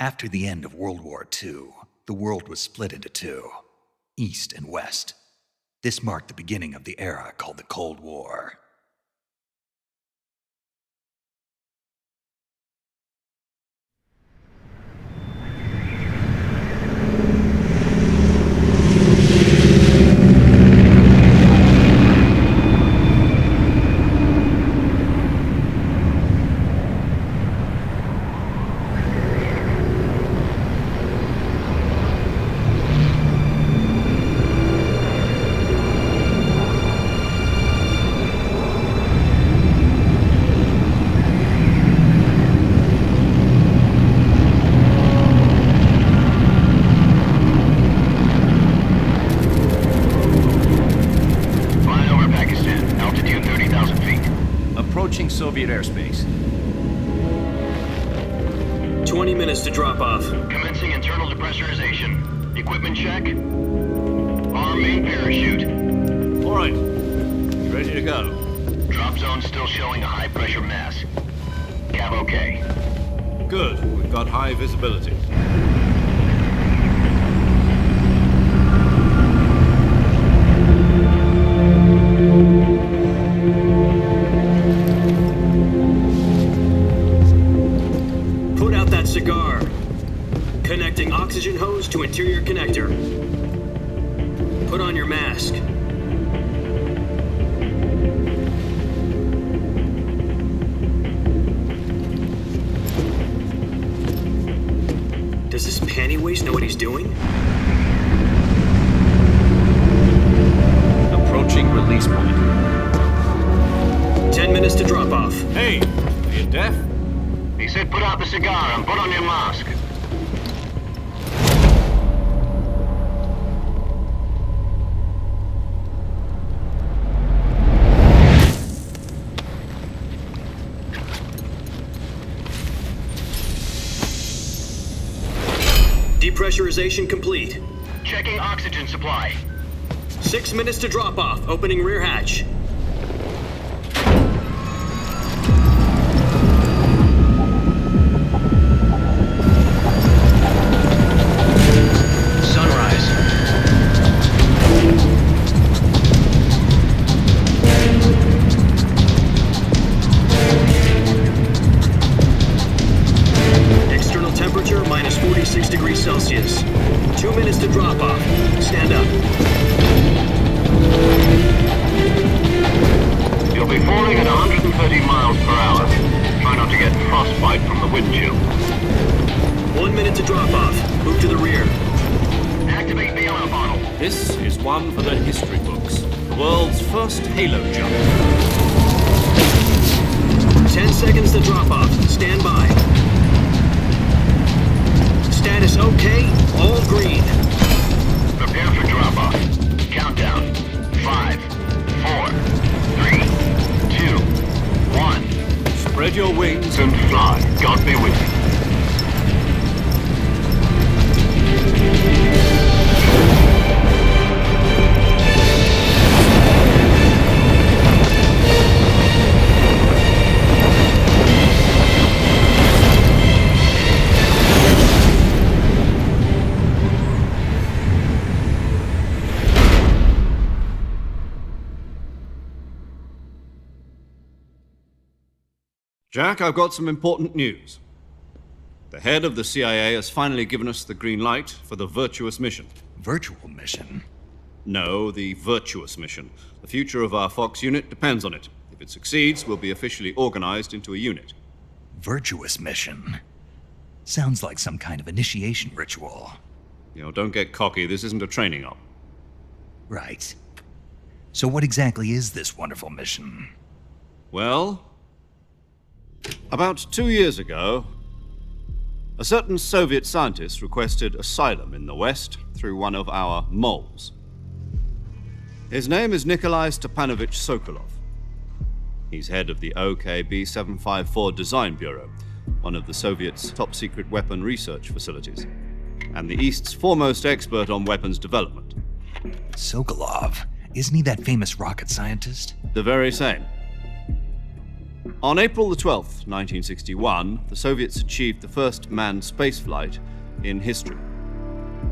After the end of World War II, the world was split into two, East and West. This marked the beginning of the era called the Cold War. Approaching Soviet airspace. 20 minutes to drop off. Commencing internal depressurization. Equipment check. Arm main parachute. All right. Ready to go. Drop zone still showing a high pressure mass. Cav okay. Good. We've got high visibility. Cigar. Connecting oxygen hose to interior connector. Put on your mask. Does this pantywaist know what he's doing? Approaching release point. 10 minutes to drop off. Hey, are you deaf? He said put out the cigar and put on your mask. Depressurization complete. Checking oxygen supply. 6 minutes to drop off. Opening rear hatch. Minus 46 degrees Celsius. 2 minutes to drop off. Stand up. You'll be falling at 130 miles per hour. Try not to get frostbite from the wind chill. 1 minute to drop off. Move to the rear. Activate the yellow bottle. This is one for the history books. The world's first halo jump. 10 seconds to drop off. Stand by. Status okay, all green. Prepare for drop-off. Countdown. 5, 4, 3, 2, 1. Spread your wings And fly. God be with you. Jack, I've got some important news. The head of the CIA has finally given us the green light for the Virtuous mission. Virtual mission? No, the Virtuous mission. The future of our Fox unit depends on it. If it succeeds, we'll be officially organized into a unit. Virtuous mission? Sounds like some kind of initiation ritual. Don't get cocky. This isn't a training op. Right. So what exactly is this wonderful mission? Well, about 2 years ago, a certain Soviet scientist requested asylum in the West through one of our moles. His name is Nikolai Stepanovich Sokolov. He's head of the OKB-754 Design Bureau, one of the Soviets' top-secret weapon research facilities, and the East's foremost expert on weapons development. Sokolov? Isn't he that famous rocket scientist? The very same. On April the 12th, 1961, the Soviets achieved the first manned spaceflight in history.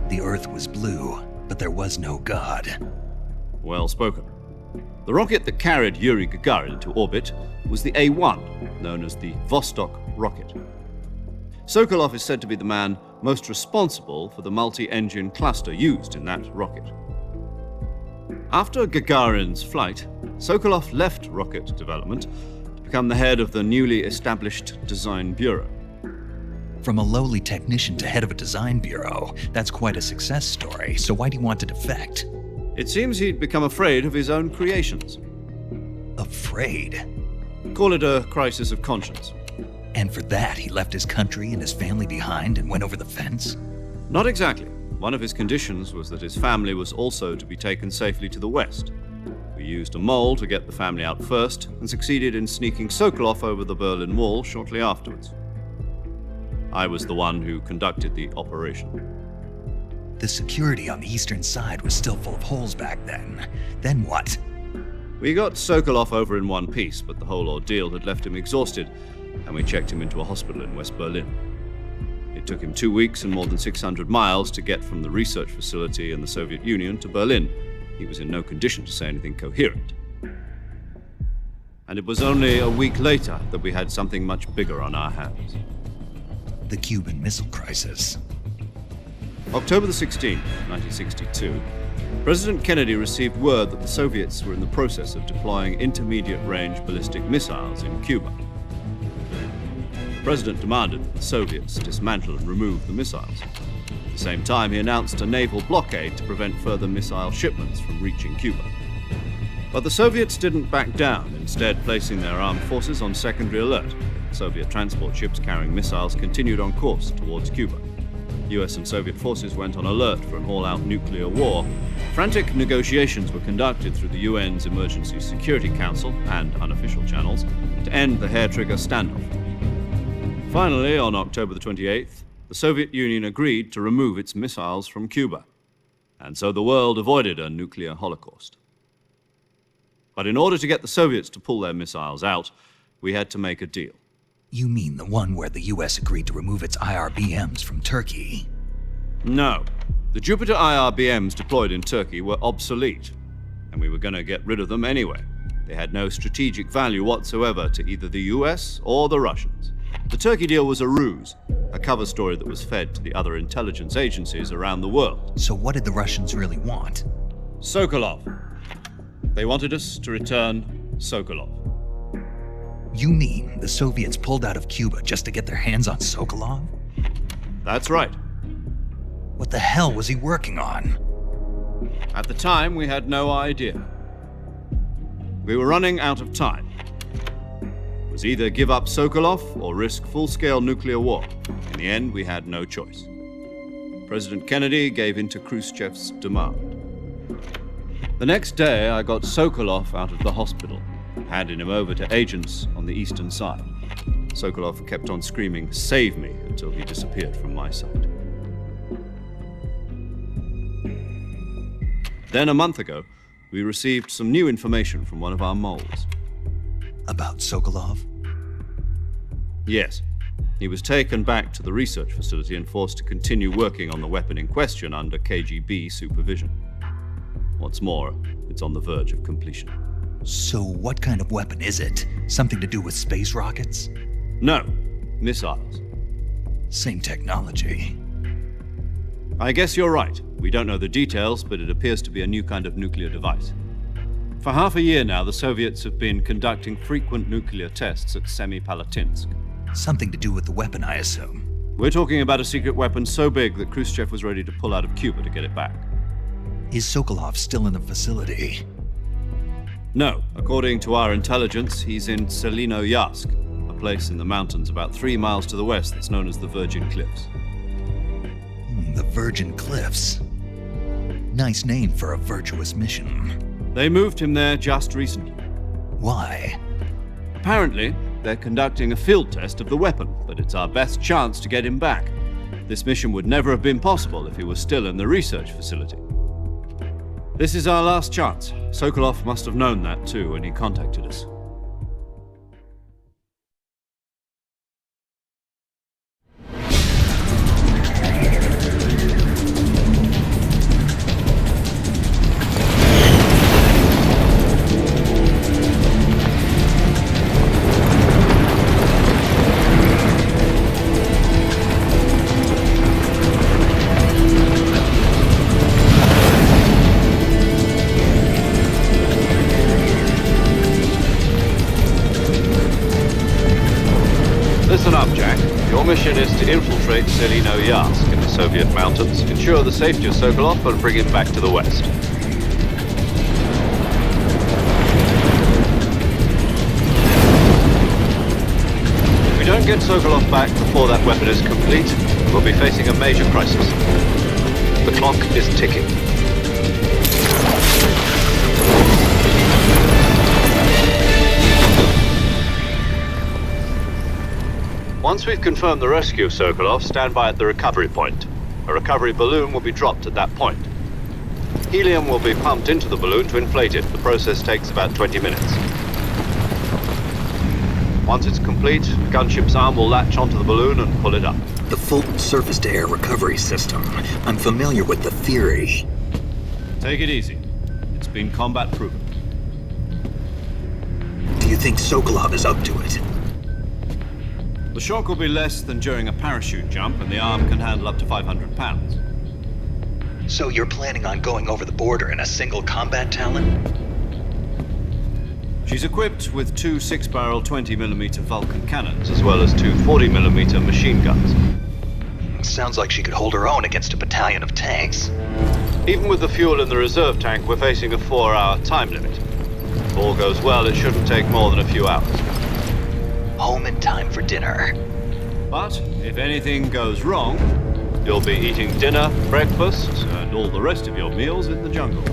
The Earth was blue, but there was no God. Well spoken. The rocket that carried Yuri Gagarin into orbit was the A-1, known as the Vostok rocket. Sokolov is said to be the man most responsible for the multi-engine cluster used in that rocket. After Gagarin's flight, Sokolov left rocket development to become the head of the newly established Design Bureau. From a lowly technician to head of a design bureau, that's quite a success story, so why'd he want to defect? It seems he'd become afraid of his own creations. Afraid? Call it a crisis of conscience. And for that, he left his country and his family behind and went over the fence? Not exactly. One of his conditions was that his family was also to be taken safely to the west. We used a mole to get the family out first and succeeded in sneaking Sokolov over the Berlin Wall shortly afterwards. I was the one who conducted the operation. The security on the eastern side was still full of holes back then. Then what? We got Sokolov over in one piece, but the whole ordeal had left him exhausted, and we checked him into a hospital in West Berlin. It took him 2 weeks and more than 600 miles to get from the research facility in the Soviet Union to Berlin. He was in no condition to say anything coherent. And it was only a week later that we had something much bigger on our hands. The Cuban Missile Crisis. October the 16th, 1962, President Kennedy received word that the Soviets were in the process of deploying intermediate-range ballistic missiles in Cuba. The President demanded that the Soviets dismantle and remove the missiles. At the same time, he announced a naval blockade to prevent further missile shipments from reaching Cuba. But the Soviets didn't back down, instead placing their armed forces on secondary alert. Soviet transport ships carrying missiles continued on course towards Cuba. US and Soviet forces went on alert for an all-out nuclear war. Frantic negotiations were conducted through the UN's Emergency Security Council and unofficial channels to end the hair-trigger standoff. Finally, on October the 28th, the Soviet Union agreed to remove its missiles from Cuba, and so the world avoided a nuclear holocaust. But in order to get the Soviets to pull their missiles out, we had to make a deal. You mean the one where the US agreed to remove its IRBMs from Turkey? No. The Jupiter IRBMs deployed in Turkey were obsolete, and we were going to get rid of them anyway. They had no strategic value whatsoever to either the US or the Russians. The Turkey deal was a ruse, a cover story that was fed to the other intelligence agencies around the world. So what did the Russians really want? Sokolov. They wanted us to return Sokolov. You mean the Soviets pulled out of Cuba just to get their hands on Sokolov? That's right. What the hell was he working on? At the time, we had no idea. We were running out of time. It was either give up Sokolov or risk full-scale nuclear war. In the end, we had no choice. President Kennedy gave in to Khrushchev's demand. The next day, I got Sokolov out of the hospital, handing him over to agents on the eastern side. Sokolov kept on screaming, "Save me," until he disappeared from my sight. Then a month ago, we received some new information from one of our moles. About Sokolov? Yes. He was taken back to the research facility and forced to continue working on the weapon in question under KGB supervision. What's more, it's on the verge of completion. So what kind of weapon is it? Something to do with space rockets? No, missiles. Same technology. I guess you're right. We don't know the details, but it appears to be a new kind of nuclear device. For half a year now, the Soviets have been conducting frequent nuclear tests at Semipalatinsk. Something to do with the weapon, I assume. We're talking about a secret weapon so big that Khrushchev was ready to pull out of Cuba to get it back. Is Sokolov still in the facility? No. According to our intelligence, he's in Selinoyarsk, a place in the mountains about 3 miles to the west that's known as the Virgin Cliffs. The Virgin Cliffs. Nice name for a virtuous mission. They moved him there just recently. Why? Apparently, they're conducting a field test of the weapon, but it's our best chance to get him back. This mission would never have been possible if he was still in the research facility. This is our last chance. Sokolov must have known that too when he contacted us. mission is to infiltrate Selino Yask in the Soviet mountains, ensure the safety of Sokolov, and bring him back to the west. If we don't get Sokolov back before that weapon is complete, we'll be facing a major crisis. The clock is ticking. Once we've confirmed the rescue of Sokolov, stand by at the recovery point. A recovery balloon will be dropped at that point. Helium will be pumped into the balloon to inflate it. The process takes about 20 minutes. Once it's complete, the gunship's arm will latch onto the balloon and pull it up. The Fulton surface-to-air recovery system. I'm familiar with the theory. Take it easy. It's been combat proven. Do you think Sokolov is up to it? The shock will be less than during a parachute jump, and the arm can handle up to 500 pounds. So you're planning on going over the border in a single combat Talon? She's equipped with two 6-barrel 20mm Vulcan cannons, as well as two 40mm machine guns. Sounds like she could hold her own against a battalion of tanks. Even with the fuel in the reserve tank, we're facing a 4-hour time limit. If all goes well, it shouldn't take more than a few hours. Home in time for dinner. But if anything goes wrong, you'll be eating dinner, breakfast, and all the rest of your meals in the jungle.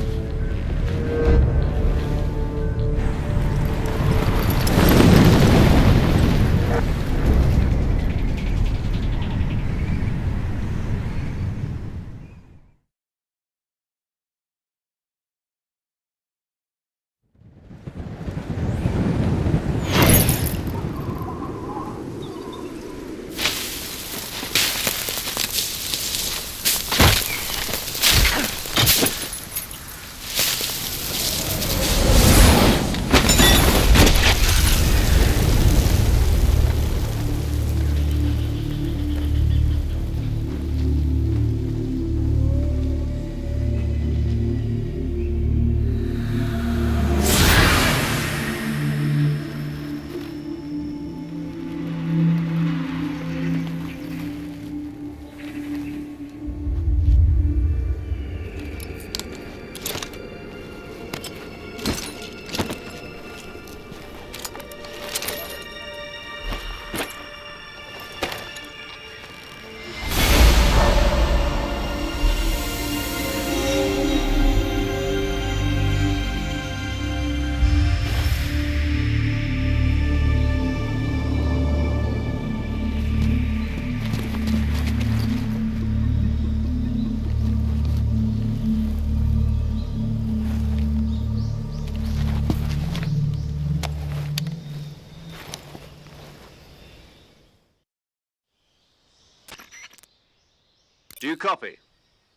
Do you copy?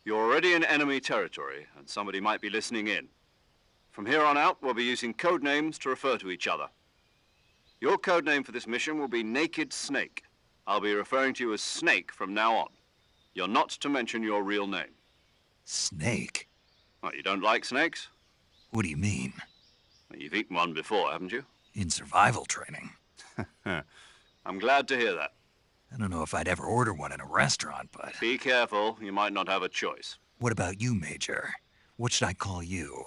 You're already in enemy territory, and somebody might be listening in. From here on out, we'll be using code names to refer to each other. Your code name for this mission will be Naked Snake. I'll be referring to you as Snake from now on. You're not to mention your real name. Snake? What, you don't like snakes? What do you mean? Well, you've eaten one before, haven't you? In survival training. I'm glad to hear that. I don't know if I'd ever order one in a restaurant, but... Be careful, you might not have a choice. What about you, Major? What should I call you?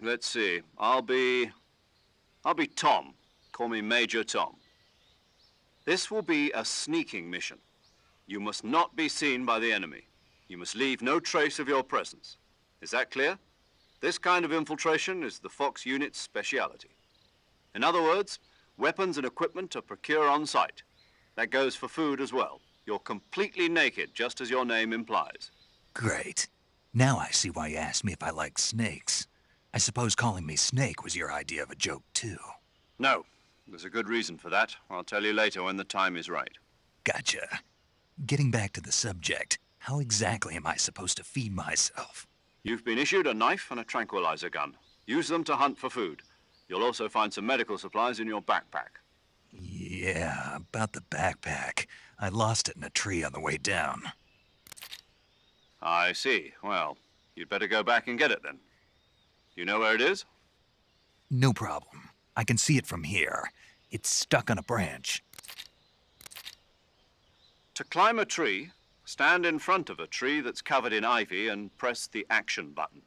Let's see. I'll be Tom. Call me Major Tom. This will be a sneaking mission. You must not be seen by the enemy. You must leave no trace of your presence. Is that clear? This kind of infiltration is the Fox unit's speciality. In other words, weapons and equipment are procured on site. That goes for food as well. You're completely naked, just as your name implies. Great. Now I see why you asked me if I like snakes. I suppose calling me Snake was your idea of a joke, too. No. There's a good reason for that. I'll tell you later when the time is right. Gotcha. Getting back to the subject, how exactly am I supposed to feed myself? You've been issued a knife and a tranquilizer gun. Use them to hunt for food. You'll also find some medical supplies in your backpack. Yeah, about the backpack. I lost it in a tree on the way down. I see. Well, you'd better go back and get it then. You know where it is? No problem. I can see it from here. It's stuck on a branch. To climb a tree, stand in front of a tree that's covered in ivy and press the action button.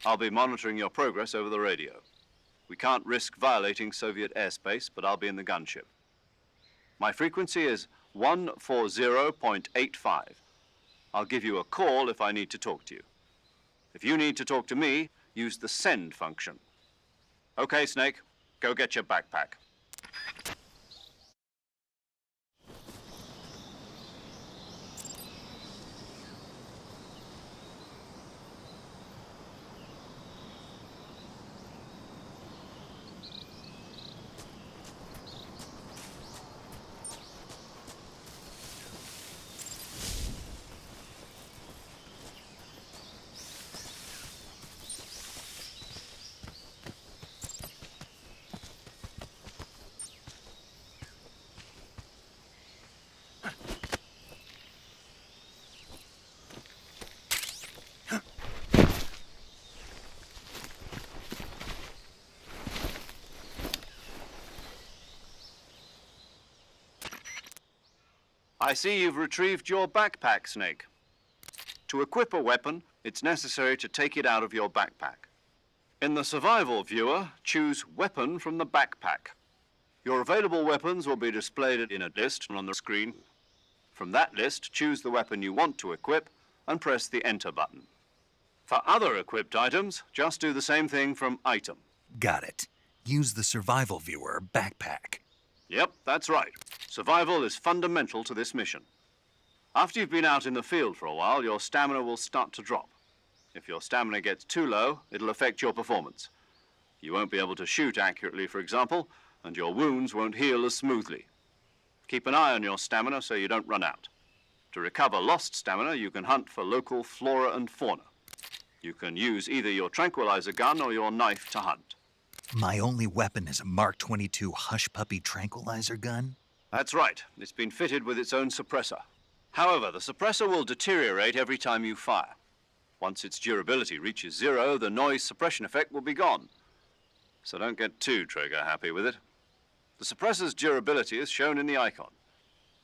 I'll be monitoring your progress over the radio. We can't risk violating Soviet airspace, but I'll be in the gunship. My frequency is 140.85. I'll give you a call if I need to talk to you. If you need to talk to me, use the send function. Okay, Snake, go get your backpack. I see you've retrieved your backpack, Snake. To equip a weapon, it's necessary to take it out of your backpack. In the survival viewer, choose Weapon from the backpack. Your available weapons will be displayed in a list on the screen. From that list, choose the weapon you want to equip and press the Enter button. For other equipped items, just do the same thing from Item. Got it. Use the survival viewer backpack. Yep, that's right. Survival is fundamental to this mission. After you've been out in the field for a while, your stamina will start to drop. If your stamina gets too low, it'll affect your performance. You won't be able to shoot accurately, for example, and your wounds won't heal as smoothly. Keep an eye on your stamina so you don't run out. To recover lost stamina, you can hunt for local flora and fauna. You can use either your tranquilizer gun or your knife to hunt. My only weapon is a Mark 22 Hush Puppy tranquilizer gun? That's right. It's been fitted with its own suppressor. However, the suppressor will deteriorate every time you fire. Once its durability reaches 0, the noise suppression effect will be gone. So don't get too trigger happy with it. The suppressor's durability is shown in the icon.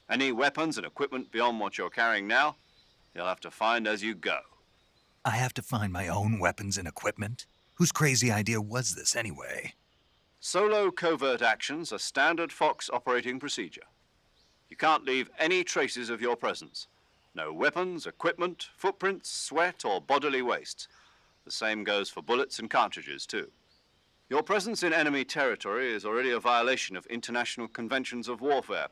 Any weapons and equipment beyond what you're carrying now, you'll have to find as you go. I have to find my own weapons and equipment? Whose crazy idea was this anyway? Solo covert actions are standard Fox operating procedure. You can't leave any traces of your presence. No weapons, equipment, footprints, sweat, or bodily wastes. The same goes for bullets and cartridges, too. Your presence in enemy territory is already a violation of international conventions of warfare.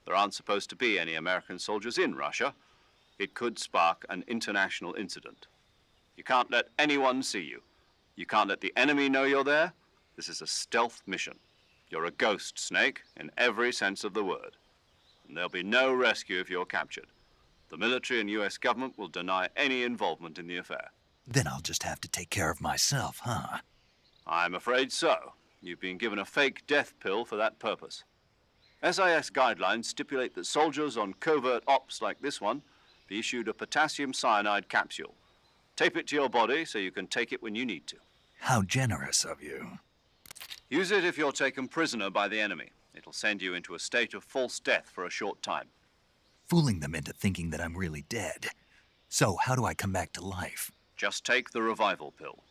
There aren't supposed to be any American soldiers in Russia. It could spark an international incident. You can't let anyone see you. You can't let the enemy know you're there. This is a stealth mission. You're a ghost, Snake, in every sense of the word. And there'll be no rescue if you're captured. The military and U.S. government will deny any involvement in the affair. Then I'll just have to take care of myself, huh? I'm afraid so. You've been given a fake death pill for that purpose. SIS guidelines stipulate that soldiers on covert ops like this one be issued a potassium cyanide capsule. Tape it to your body so you can take it when you need to. How generous of you. Use it if you're taken prisoner by the enemy. It'll send you into a state of false death for a short time. Fooling them into thinking that I'm really dead. So, how do I come back to life? Just take the revival pill.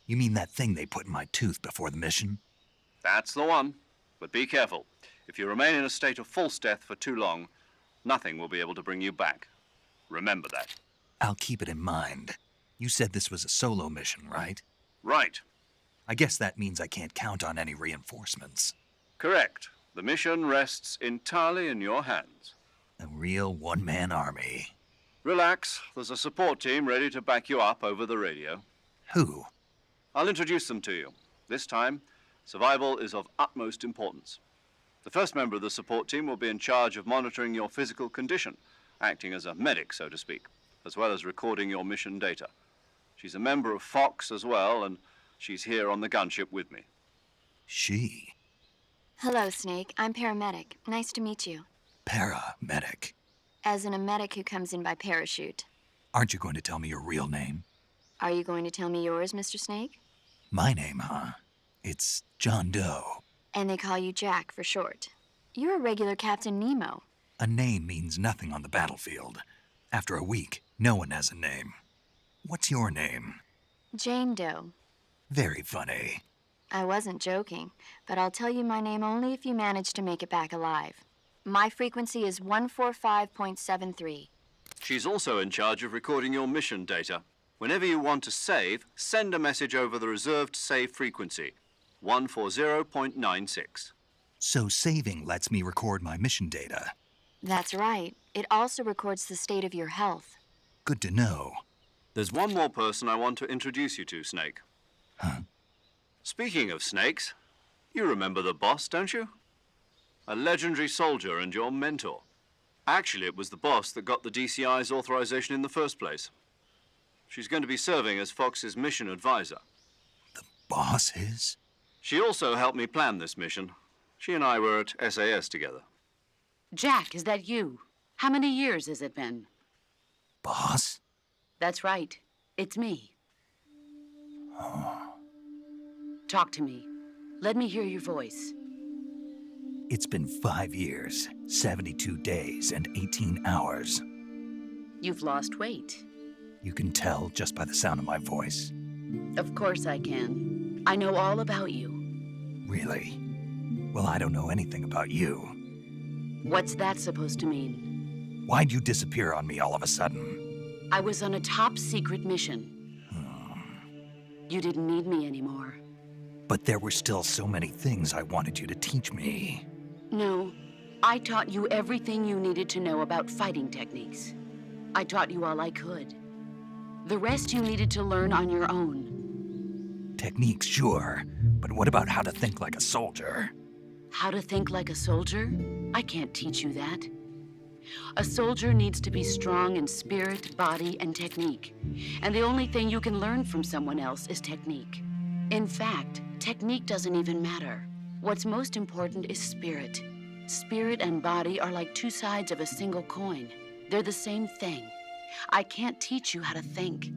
You mean that thing they put in my tooth before the mission? That's the one. But be careful. If you remain in a state of false death for too long, nothing will be able to bring you back. Remember that. I'll keep it in mind. You said this was a solo mission, right? Right. I guess that means I can't count on any reinforcements. Correct. The mission rests entirely in your hands. A real one-man army. Relax. There's a support team ready to back you up over the radio. Who? I'll introduce them to you. This time, survival is of utmost importance. The first member of the support team will be in charge of monitoring your physical condition, acting as a medic, so to speak, as well as recording your mission data. She's a member of Fox as well, and she's here on the gunship with me. She? Hello, Snake. I'm paramedic. Nice to meet you. Paramedic. As in a medic who comes in by parachute. Aren't you going to tell me your real name? Are you going to tell me yours, Mr. Snake? My name, huh? It's John Doe. And they call you Jack for short. You're a regular Captain Nemo. A name means nothing on the battlefield. After a week, no one has a name. What's your name? Jane Doe. Very funny. I wasn't joking, but I'll tell you my name only if you manage to make it back alive. My frequency is 145.73. She's also in charge of recording your mission data. Whenever you want to save, send a message over the reserved save frequency, 140.96. So saving lets me record my mission data. That's right. It also records the state of your health. Good to know. There's one more person I want to introduce you to, Snake. Huh? Speaking of snakes, you remember the boss, don't you? A legendary soldier and your mentor. Actually, it was the boss that got the DCI's authorization in the first place. She's going to be serving as Fox's mission advisor. The boss is? She also helped me plan this mission. She and I were at SAS together. Jack, is that you? How many years has it been? Boss? That's right. It's me. Talk to me. Let me hear your voice. It's been 5 years, 72 days, and 18 hours. You've lost weight. You can tell just by the sound of my voice. Of course I can. I know all about you. Really? Well, I don't know anything about you. What's that supposed to mean? Why'd you disappear on me all of a sudden? I was on a top secret mission. You didn't need me anymore. But there were still so many things I wanted you to teach me. No, I taught you everything you needed to know about fighting techniques. I taught you all I could. The rest you needed to learn on your own. Techniques, sure. But what about how to think like a soldier? How to think like a soldier? I can't teach you that. A soldier needs to be strong in spirit, body, and technique. And the only thing you can learn from someone else is technique. In fact, technique doesn't even matter. What's most important is spirit. Spirit and body are like two sides of a single coin. They're the same thing. I can't teach you how to think.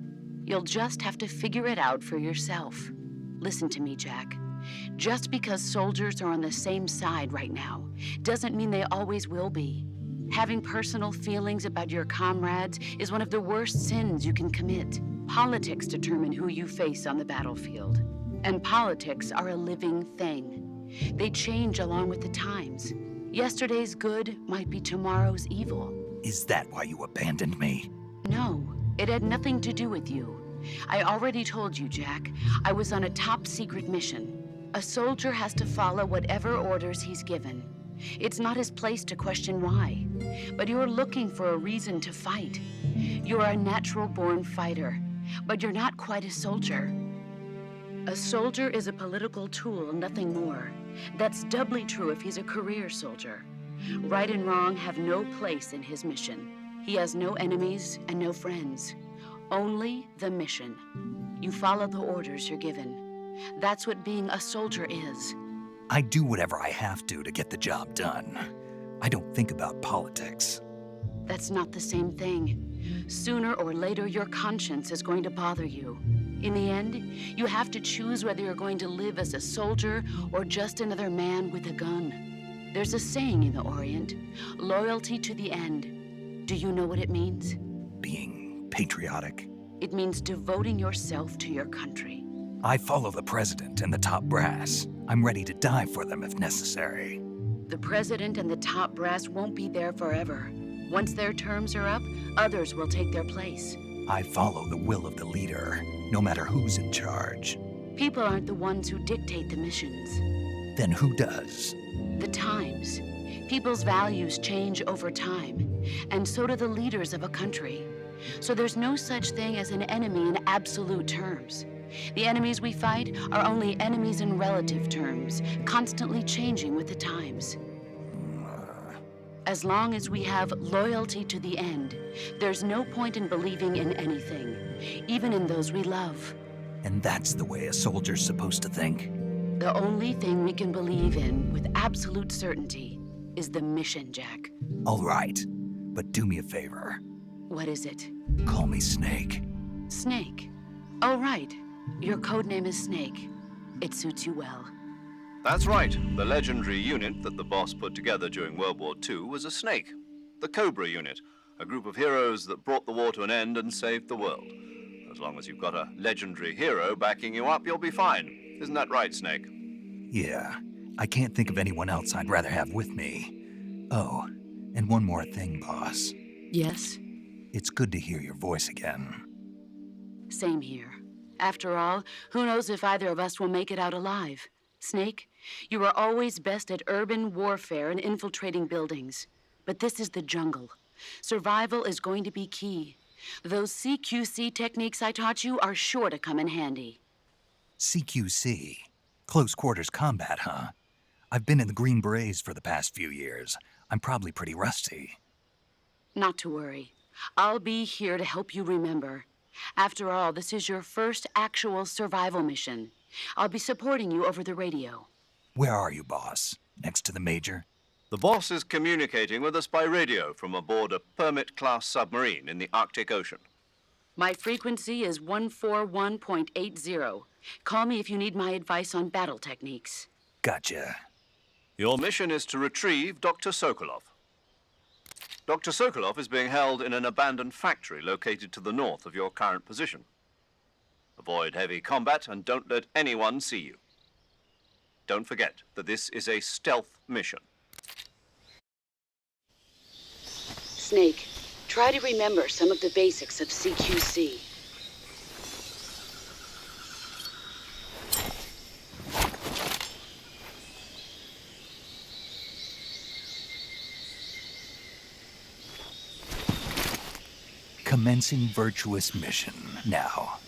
You'll just have to figure it out for yourself. Listen to me, Jack. Just because soldiers are on the same side right now doesn't mean they always will be. Having personal feelings about your comrades is one of the worst sins you can commit. Politics determine who you face on the battlefield. And politics are a living thing. They change along with the times. Yesterday's good might be tomorrow's evil. Is that why you abandoned me? No, it had nothing to do with you. I already told you, Jack. I was on a top secret mission. A soldier has to follow whatever orders he's given. It's not his place to question why. But you're looking for a reason to fight. You're a natural-born fighter, but you're not quite a soldier. A soldier is a political tool, nothing more. That's doubly true if he's a career soldier. Right and wrong have no place in his mission. He has no enemies and no friends. Only the mission. You follow the orders you're given. That's what being a soldier is. I do whatever I have to get the job done. I don't think about politics. That's not the same thing. Sooner or later, your conscience is going to bother you. In the end, you have to choose whether you're going to live as a soldier or just another man with a gun. There's a saying in the Orient, loyalty to the end. Do you know what it means? Being patriotic. It means devoting yourself to your country. I follow the president and the top brass. I'm ready to die for them if necessary. The president and the top brass won't be there forever. Once their terms are up, others will take their place. I follow the will of the leader, no matter who's in charge. People aren't the ones who dictate the missions. Then who does? The times. People's values change over time, and so do the leaders of a country. So there's no such thing as an enemy in absolute terms. The enemies we fight are only enemies in relative terms, constantly changing with the times. As long as we have loyalty to the end, there's no point in believing in anything, even in those we love. And that's the way a soldier's supposed to think? The only thing we can believe in with absolute certainty is the mission, Jack. All right, but do me a favor. What is it? Call me Snake. Snake. Oh, right. Your codename is Snake. It suits you well. That's right. The legendary unit that the boss put together during World War II was a snake. the Cobra Unit, a group of heroes that brought the war to an end and saved the world. As long as you've got a legendary hero backing you up, you'll be fine. Isn't that right, Snake? Yeah, I can't think of anyone else I'd rather have with me. Oh, and one more thing, boss. Yes? It's good to hear your voice again. Same here. After all, who knows if either of us will make it out alive? Snake, you are always best at urban warfare and infiltrating buildings. But this is the jungle. Survival is going to be key. Those CQC techniques I taught you are sure to come in handy. CQC? Close quarters combat, huh? I've been in the Green Berets for the past few years. I'm probably pretty rusty. Not to worry. I'll be here to help you remember. After all, this is your first actual survival mission. I'll be supporting you over the radio. Where are you, boss? Next to the Major? The boss is communicating with us by radio from aboard a Permit-class submarine in the Arctic Ocean. My frequency is 141.80. Call me if you need my advice on battle techniques. Gotcha. Your mission is to retrieve Dr. Sokolov. Dr. Sokolov is being held in an abandoned factory located to the north of your current position. Avoid heavy combat and don't let anyone see you. Don't forget that this is a stealth mission. Snake, try to remember some of the basics of CQC. Commencing virtuous mission now.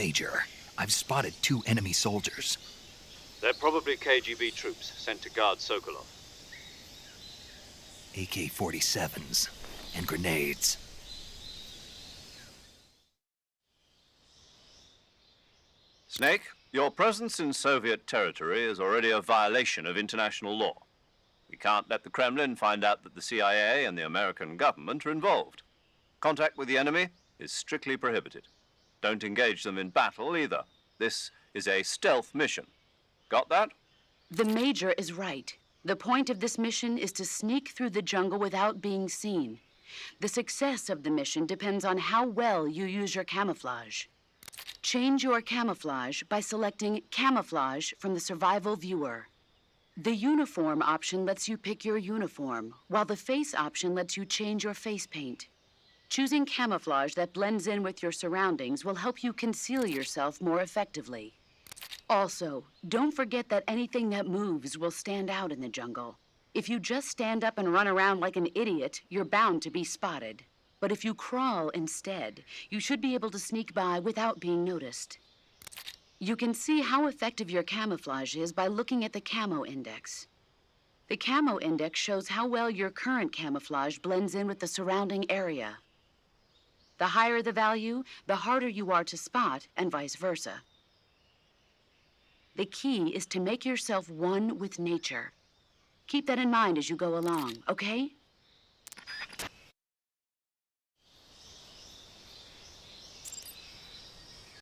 Major, I've spotted 2 enemy soldiers. They're probably KGB troops sent to guard Sokolov. AK-47s and grenades. Snake, your presence in Soviet territory is already a violation of international law. We can't let the Kremlin find out that the CIA and the American government are involved. Contact with the enemy is strictly prohibited. Don't engage them in battle either. This is a stealth mission. Got that? The Major is right. The point of this mission is to sneak through the jungle without being seen. The success of the mission depends on how well you use your camouflage. Change your camouflage by selecting Camouflage from the Survival Viewer. The Uniform option lets you pick your uniform, while the Face option lets you change your face paint. Choosing camouflage that blends in with your surroundings will help you conceal yourself more effectively. Also, don't forget that anything that moves will stand out in the jungle. If you just stand up and run around like an idiot, you're bound to be spotted. But if you crawl instead, you should be able to sneak by without being noticed. You can see how effective your camouflage is by looking at the Camo Index. The Camo Index shows how well your current camouflage blends in with the surrounding area. The higher the value, the harder you are to spot, and vice versa. The key is to make yourself one with nature. Keep that in mind as you go along, okay?